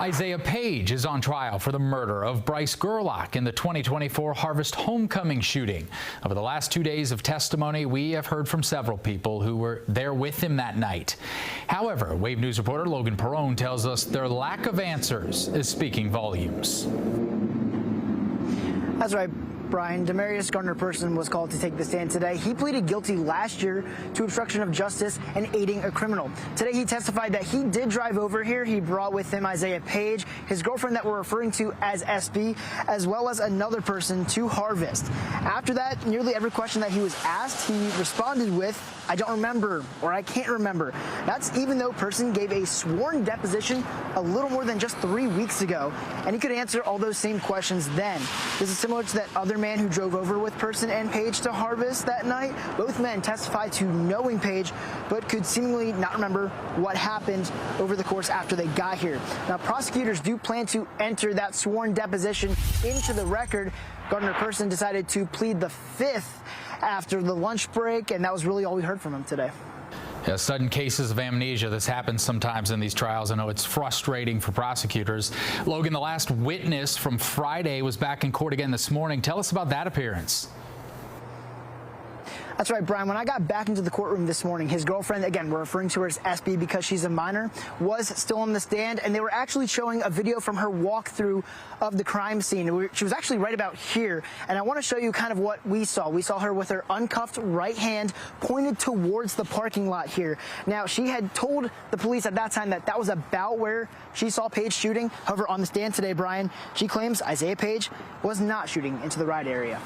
Isaiah Page is on trial for the murder of Bryce Gerlach in the 2024 Harvest Homecoming shooting. Over the last 2 days of testimony, we have heard from several people who were there with him that night. However, Wave News reporter Logan Perrone tells us their lack of answers is speaking volumes. That's right, Brian. Demarius Gardner-Person was called to take the stand today. He pleaded guilty last year to obstruction of justice and aiding a criminal. Today he testified that he did drive over here. He brought with him Isaiah Page, his girlfriend that we're referring to as SB, as well as another person to Harvest. After that, nearly every question that he was asked, he responded with, "I don't remember," or "I can't remember." That's even though Person gave a sworn deposition a little more than just 3 weeks ago, and he could answer all those same questions then. This is similar to that other man who drove over with Person and Page to Harvest that night. Both men testified to knowing Page, but could seemingly not remember what happened over the course after they got here. Now, prosecutors do plan to enter that sworn deposition into the record. Gardner-Person decided to plead the fifth after the lunch break, and that was really all we heard from him today. Yeah, sudden cases of amnesia. This happens sometimes in these trials. I know it's frustrating for prosecutors. Logan, the last witness from Friday was back in court again this morning. Tell us about that appearance. That's right, Brian. When I got back into the courtroom this morning, his girlfriend, again, we're referring to her as SB because she's a minor, was still on the stand, and they were actually showing a video from her walkthrough of the crime scene. She was actually right about here, and I want to show you kind of what we saw. We saw her with her uncuffed right hand pointed towards the parking lot here. Now, she had told the police at that time that that was about where she saw Page shooting. However, on the stand today, Brian, she claims Isaiah Page was not shooting into the right area.